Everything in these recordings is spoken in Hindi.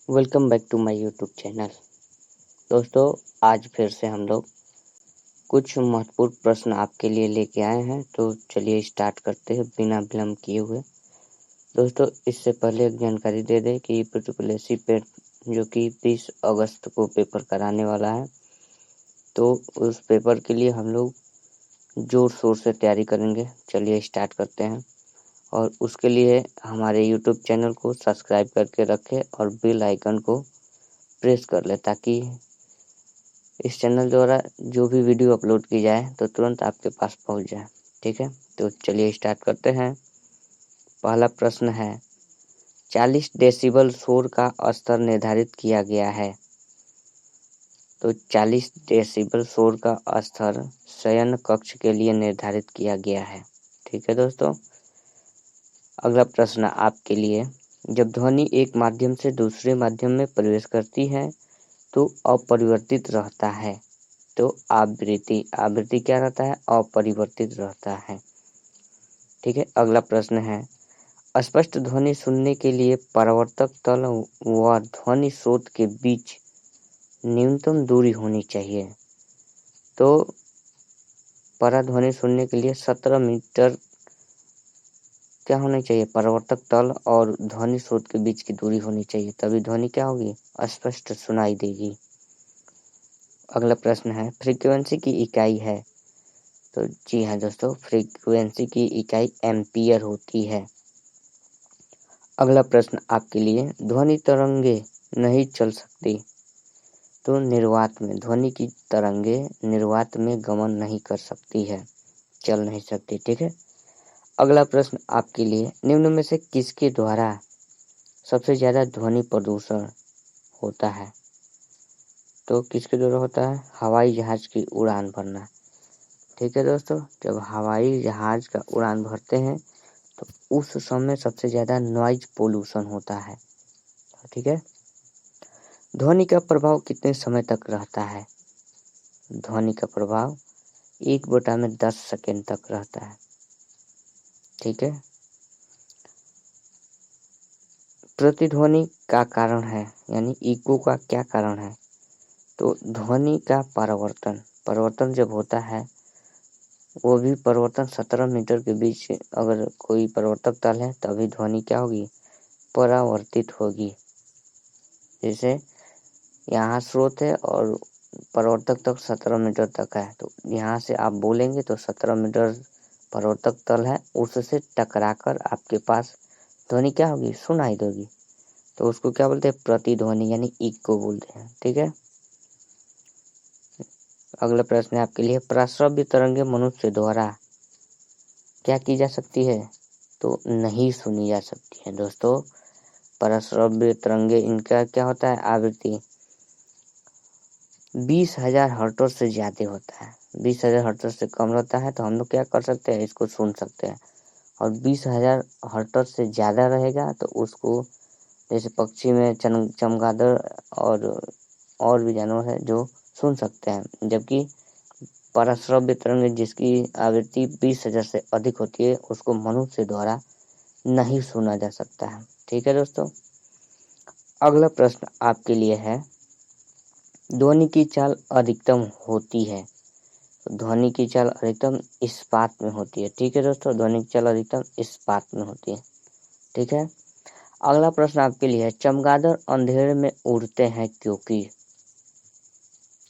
Welcome back to my YouTube channel. दोस्तों, आज फिर से हम लोग कुछ महत्वपूर्ण प्रश्न आपके लिए लेके आए हैं, तो चलिए स्टार्ट करते हैं बिना विलम्ब किए हुए। दोस्तों, इससे पहले एक जानकारी दे दें कि PSSSC पे जो कि 20 अगस्त को पेपर कराने वाला है, तो उस पेपर के लिए हम लोग जोर शोर से तैयारी करेंगे। चलिए स्टार्ट करते हैं, और उसके लिए हमारे यूट्यूब चैनल को सब्सक्राइब करके रखें और बेल आइकन को प्रेस कर ले, ताकि इस चैनल द्वारा जो भी वीडियो अपलोड की जाए तो तुरंत आपके पास पहुंच जाए। ठीक है, तो चलिए स्टार्ट करते हैं। पहला प्रश्न है, 40 डेसिबल शोर का स्तर निर्धारित किया गया है। तो 40 डेसिबल शोर का स्तर शयन कक्ष के लिए निर्धारित किया गया है। ठीक है दोस्तों, अगला प्रश्न आपके लिए, जब ध्वनि एक माध्यम से दूसरे माध्यम में प्रवेश करती है तो अपरिवर्तित रहता है। तो आवृत्ति क्या रहता है? अपरिवर्तित रहता है। ठीक है, अगला प्रश्न है, स्पष्ट ध्वनि सुनने के लिए परावर्तक तल व ध्वनि स्रोत के बीच न्यूनतम दूरी होनी चाहिए। तो पराध्वनि सुनने के लिए 17 मीटर क्या होनी चाहिए? परावर्तक तल और ध्वनि स्रोत के बीच की दूरी होनी चाहिए, तभी ध्वनि क्या होगी? स्पष्ट सुनाई देगी। अगला प्रश्न है, फ्रीक्वेंसी की इकाई है। तो जी हाँ दोस्तों, फ्रीक्वेंसी की इकाई एम्पियर होती है। अगला प्रश्न आपके लिए, ध्वनि तरंगे नहीं चल सकती। तो निर्वात में ध्वनि की तरंगे निर्वात में गमन नहीं कर सकती है, चल नहीं सकती। ठीक है, अगला प्रश्न आपके लिए, निम्न में से किसके द्वारा सबसे ज्यादा ध्वनि प्रदूषण होता है? तो किसके द्वारा होता है? हवाई जहाज की उड़ान भरना। ठीक है दोस्तों, जब हवाई जहाज का उड़ान भरते हैं तो उस समय सबसे ज्यादा नॉइज पोल्यूशन होता है। ठीक है, ध्वनि का प्रभाव कितने समय तक रहता है? ध्वनि का प्रभाव 1/10 सेकेंड तक रहता है। ठीक है, प्रतिध्वनि का कारण है, यानी इको का क्या कारण है? तो ध्वनि का परिवर्तन जब होता है, वो भी परिवर्तन 17 मीटर के बीच अगर कोई परिवर्तक तल है तभी ध्वनि क्या होगी? परावर्तित होगी। जैसे यहाँ स्रोत है और परिवर्तक तक 17 मीटर तक है, तो यहाँ से आप बोलेंगे तो 17 मीटर परिवर्तक तल है, उससे टकराकर आपके पास ध्वनि क्या होगी? सुनाई देगी। तो उसको क्या बोलते हैं? प्रतिध्वनि, यानी इको बोलते हैं। ठीक है, अगला प्रश्न है आपके लिए, प्रस्रव्य तरंगे मनुष्य द्वारा क्या की जा सकती है? तो नहीं सुनी जा सकती है दोस्तों। प्रस्रव्य तरंगे, इनका क्या होता है? आवृत्ति 20,000 हर्ट्ज से ज्यादा होता है। 20,000 हर्ट्ज से कम रहता है तो हम लोग क्या कर सकते हैं? इसको सुन सकते हैं। और 20,000 हर्ट्ज से ज्यादा रहेगा तो उसको, जैसे पक्षी में चमगादड़ और भी जानवर है जो सुन सकते हैं, जबकि परश्रव्य तरंग जिसकी आवृत्ति 20,000 से अधिक होती है उसको मनुष्य द्वारा नहीं सुना जा सकता है। ठीक है दोस्तों, अगला प्रश्न आपके लिए है, ध्वनि की चाल अधिकतम होती है। ध्वनि की चाल अधिकतम इस्पात में होती है। ठीक है दोस्तों, ध्वनि की चाल अधिकतम इस्पात में होती है। ठीक है, अगला प्रश्न आपके लिए है, चमगादड़ अंधेरे में उड़ते हैं क्योंकि?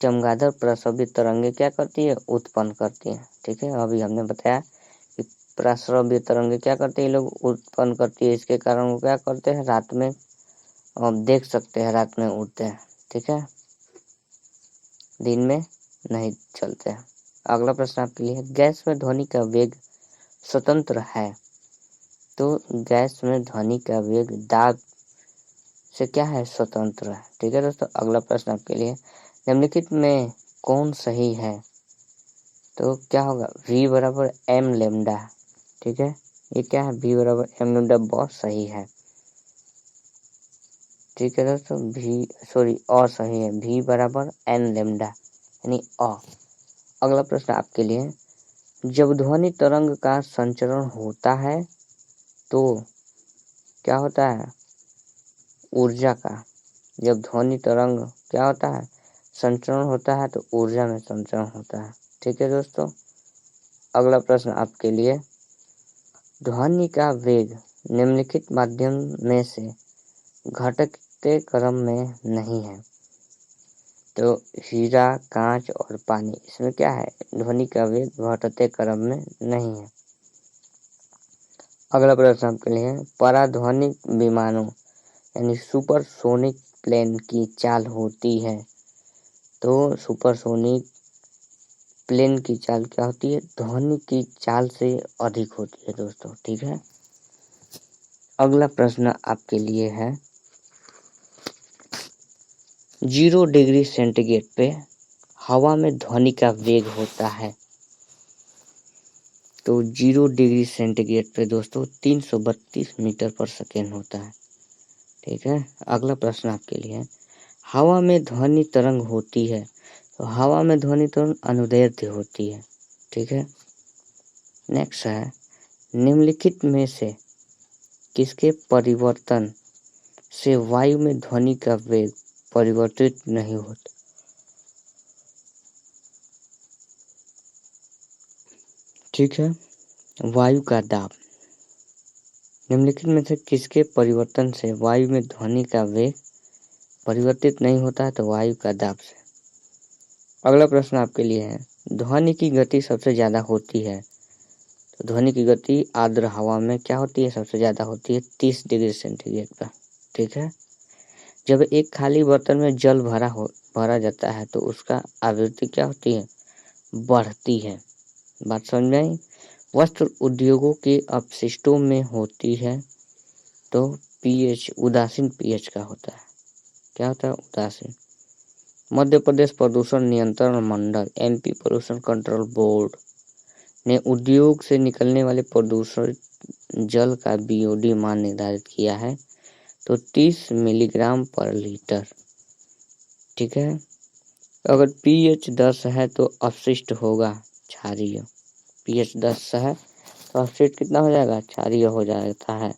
चमगादड़ प्रस्रव्य तरंगे क्या करती है? उत्पन्न करती है। ठीक है, अभी हमने बताया कि प्रस्रव्य तरंगे क्या करती है? लोग उत्पन्न करती है। इसके कारण वो क्या करते हैं? रात में देख सकते हैं, रात में उड़ते हैं। ठीक है, दिन में नहीं चलते हैं। अगला प्रश्न आपके लिए, गैस में ध्वनि का वेग स्वतंत्र है। तो गैस में ध्वनि का वेग दाब से क्या है? स्वतंत्र है। ठीक है दोस्तों, अगला प्रश्न आपके लिए, निम्नलिखित में कौन सही है? तो क्या होगा? v बराबर m लेमडा। ठीक है, ये क्या है? v बराबर m लेमडा बहुत सही है। ठीक है दोस्तों, असही है। v बराबर n लेमडा, यानी अ। अगला प्रश्न आपके लिए, जब ध्वनि तरंग का संचरण होता है तो क्या होता है? ऊर्जा का जब ध्वनि तरंग क्या होता है, संचरण होता है, तो ऊर्जा में संचरण होता है। ठीक है दोस्तों, अगला प्रश्न आपके लिए, ध्वनि का वेग निम्नलिखित माध्यम में से घटते क्रम में नहीं है। तो हीरा, कांच और पानी, इसमें क्या है, ध्वनि का वेग घटते क्रम में नहीं है। अगला प्रश्न आपके लिए है, पराध्वनिक विमानों यानी सुपरसोनिक प्लेन की चाल होती है। तो सुपरसोनिक प्लेन की चाल क्या होती है, ध्वनि की चाल से अधिक होती है दोस्तों। ठीक है, अगला प्रश्न आपके लिए है, 0 डिग्री सेंटीग्रेड पे हवा में ध्वनि का वेग होता है। तो 0 डिग्री सेंटीग्रेड पे दोस्तों 332 मीटर पर सेकेंड होता है। ठीक है, अगला प्रश्न आपके लिए है, हवा में ध्वनि तरंग होती है। तो हवा में ध्वनि तरंग अनुदैर्ध्य होती है। ठीक है, नेक्स्ट है, निम्नलिखित में से किसके परिवर्तन से वायु में ध्वनि का वेग परिवर्तित नहीं होता। ठीक है, वायु का दाब, निम्नलिखित में से किसके परिवर्तन से वायु में ध्वनि का वेग परिवर्तित नहीं होता है, तो वायु का दाब से। अगला प्रश्न आपके लिए है, ध्वनि की गति सबसे ज्यादा होती है। तो ध्वनि की गति आर्द्र हवा में क्या होती है, सबसे ज्यादा होती है 30 डिग्री सेंटीग्रेड पर। ठीक है, जब एक खाली बर्तन में जल भरा जाता है तो उसका आवृत्ति क्या होती है, बढ़ती है। बात समझ में आई। वस्त्र उद्योगों के अपशिष्टों में होती है। तो पीएच उदासीन पीएच का होता है। क्या होता है, उदासीन। मध्य प्रदेश प्रदूषण नियंत्रण मंडल एमपी पोल्यूशन कंट्रोल बोर्ड ने उद्योग से निकलने वाले प्रदूषित जल का बीओडी मान निर्धारित किया है। तो 30 मिलीग्राम पर लीटर। ठीक है, अगर पीएच 10 है तो अपशिष्ट होगा क्षारीय। पीएच 10 है तो अपशिष्ट कितना हो जाएगा, क्षारीय हो जाता है।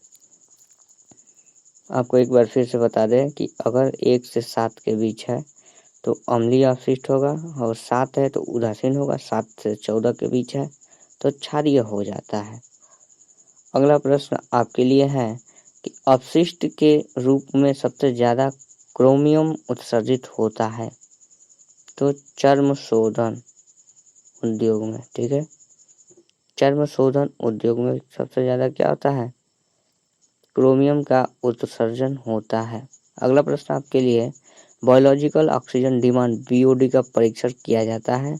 आपको एक बार फिर से बता दें कि अगर 1 से 7 के बीच है तो अम्लीय अपशिष्ट होगा, और 7 है तो उदासीन होगा, 7 से 14 के बीच है तो क्षारीय हो जाता है। अगला प्रश्न आपके लिए है कि अपशिष्ट के रूप में सबसे ज्यादा क्रोमियम उत्सर्जित होता है। तो चर्म शोधन उद्योग में। ठीक है, चर्म शोधन उद्योग में सबसे ज्यादा क्या होता है, क्रोमियम का उत्सर्जन होता है। अगला प्रश्न आपके लिए, बायोलॉजिकल ऑक्सीजन डिमांड बीओडी का परीक्षण किया जाता है।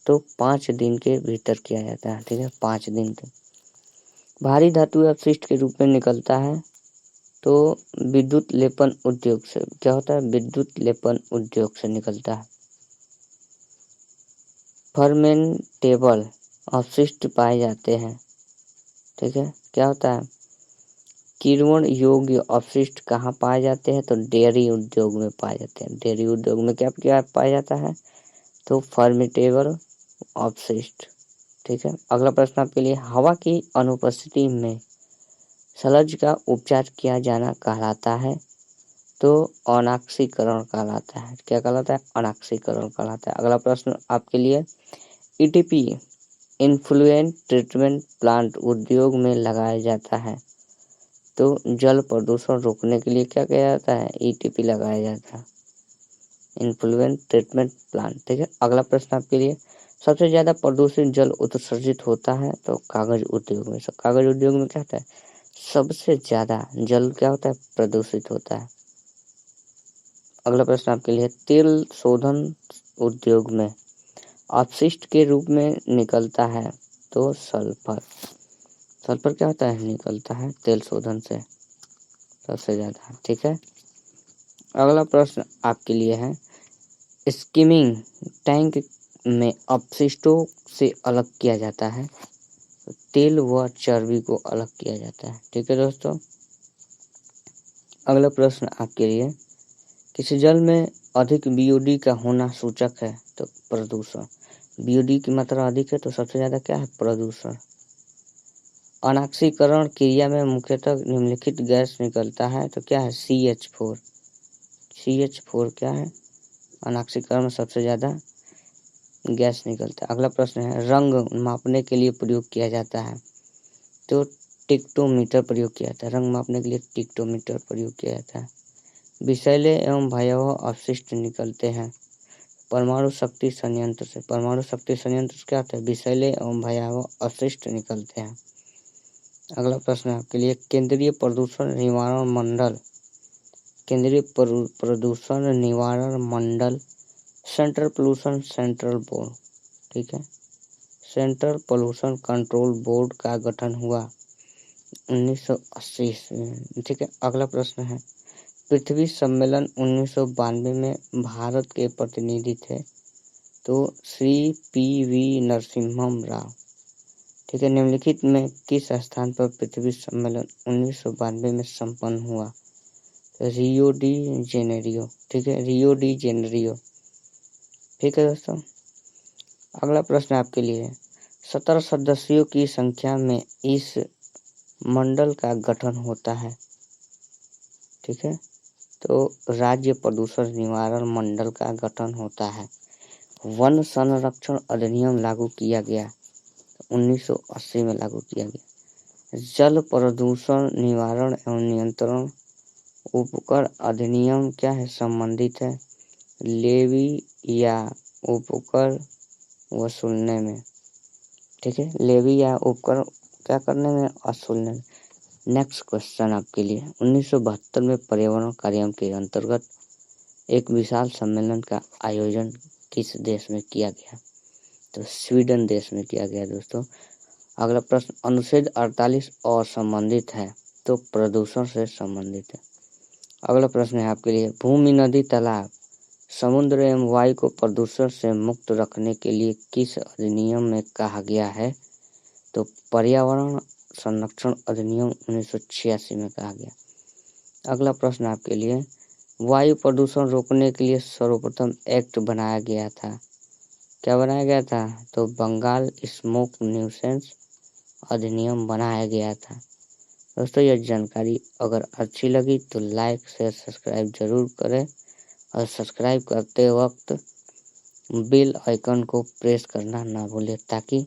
तो 5 दिन के भीतर किया जाता है। ठीक है, 5 दिन तक। भारी धातु अपशिष्ट के रूप में निकलता है। तो विद्युत लेपन उद्योग से क्या होता है, विद्युत लेपन उद्योग से निकलता है। फर्मेंटेबल अपशिष्ट पाए जाते हैं। ठीक है, क्या होता है, किण्वन योग्य अपशिष्ट कहाँ पाए जाते हैं, तो डेयरी उद्योग में पाए जाते हैं। डेयरी उद्योग में क्या क्या पाया जाता है, तो फर्मेंटेबल अपशिष्ट। ठीक है, अगला प्रश्न आपके लिए, हवा की अनुपस्थिति में सलज का उपचार किया जाना कहलाता है। तो अनाक्सीकरण कहलाता है। क्या कहलाता है, अनाक्सीकरण कहलाता है। अगला प्रश्न आपके लिए, ईटीपी इन्फ्लुएंट ट्रीटमेंट प्लांट उद्योग में लगाया जाता है। तो जल प्रदूषण रोकने के लिए क्या किया जाता है, ईटीपी लगाया जाता है, इन्फ्लुएंट ट्रीटमेंट प्लांट। ठीक है, अगला प्रश्न आपके लिए, सबसे ज्यादा प्रदूषित जल उत्सर्जित होता है। तो कागज उद्योग में। कागज उद्योग में क्या होता है, सबसे ज्यादा जल क्या होता है, प्रदूषित होता है। अगला प्रश्न आपके लिए, तेल शोधन उद्योग में अपशिष्ट के रूप में निकलता है। तो सल्फर। सल्फर क्या होता है, निकलता है तेल शोधन से सबसे ज्यादा। ठीक है, अगला प्रश्न आपके लिए है, स्किमिंग टैंक में अपशिष्टों से अलग किया जाता है। तो तेल व चर्बी को अलग किया जाता है। ठीक है दोस्तों, अगला प्रश्न आपके लिए, किसी जल में अधिक बीओडी का होना सूचक है। तो प्रदूषण। बीओडी की मात्रा अधिक है तो सबसे ज्यादा क्या है, प्रदूषण। अनाक्सीकरण क्रिया में मुख्यतः निम्नलिखित गैस निकलता है। तो क्या है, CH4। CH4 क्या है, अनाक्सीकरण में सबसे ज़्यादा गैस निकलता है। अगला प्रश्न है, रंग मापने के लिए प्रयोग किया जाता है, तो टिक्टोमीटर प्रयोग किया जाता है। रंग मापने के लिए टिक्टोमीटर प्रयोग किया जाता है। विषैले एवं भयावह अपशिष्ट निकलते हैं परमाणु शक्ति संयंत्र से। परमाणु शक्ति संयंत्र से क्या होता है, विषैले एवं भयावह अपशिष्ट निकलते हैं। अगला प्रश्न है आपके लिए, केंद्रीय प्रदूषण निवारण मंडल, केंद्रीय प्रदूषण निवारण मंडल, सेंट्रल पोल्यूशन सेंट्रल बोर्ड, ठीक है, सेंट्रल पोल्यूशन कंट्रोल बोर्ड का गठन हुआ 1980 में, ठीक है। अगला प्रश्न है, पृथ्वी सम्मेलन 1992 में भारत के प्रतिनिधि थे, तो श्री PV नरसिम्हम राव, ठीक है। निम्नलिखित में किस स्थान पर पृथ्वी सम्मेलन 1992 में संपन्न हुआ, रियो डी जेनेरियो, ठीक है, रियो डी जेनेरियो, ठीक है दोस्तों। अगला प्रश्न आपके लिए है, 17 सदस्यों की संख्या में इस मंडल का गठन होता है, ठीक है, तो राज्य प्रदूषण निवारण मंडल का गठन होता है। वन संरक्षण अधिनियम लागू किया गया, 1980 में लागू किया गया। जल प्रदूषण निवारण एवं नियंत्रण उपकर अधिनियम क्या है, संबंधित है लेवी या उपकर वसूलने में, ठीक है, लेवी या उपकर क्या करने में, वसूलने में। नेक्स्ट क्वेश्चन आपके लिए, 1972 में पर्यावरण कार्यक्रम के अंतर्गत एक विशाल सम्मेलन का आयोजन किस देश में किया गया, तो स्वीडन देश में किया गया दोस्तों। अगला प्रश्न, अनुच्छेद 48 और संबंधित है, तो प्रदूषण से संबंधित है। अगला प्रश्न है आपके लिए, भूमि, नदी, तालाब, समुद्र एवं वायु को प्रदूषण से मुक्त रखने के लिए किस अधिनियम में कहा गया है, तो पर्यावरण संरक्षण अधिनियम 1986 में कहा गया। अगला प्रश्न आपके लिए, वायु प्रदूषण रोकने के लिए सर्वप्रथम एक्ट बनाया गया था, क्या बनाया गया था, तो बंगाल स्मोक न्यूसेंस अधिनियम बनाया गया था। दोस्तों यह जानकारी अगर अच्छी लगी तो लाइक शेयर सब्सक्राइब जरूर करें, और सब्सक्राइब करते वक्त बेल आइकन को प्रेस करना ना भूलें, ताकि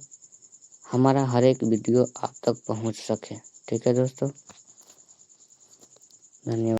हमारा हर एक वीडियो आप तक पहुंच सके, ठीक है दोस्तों, धन्यवाद।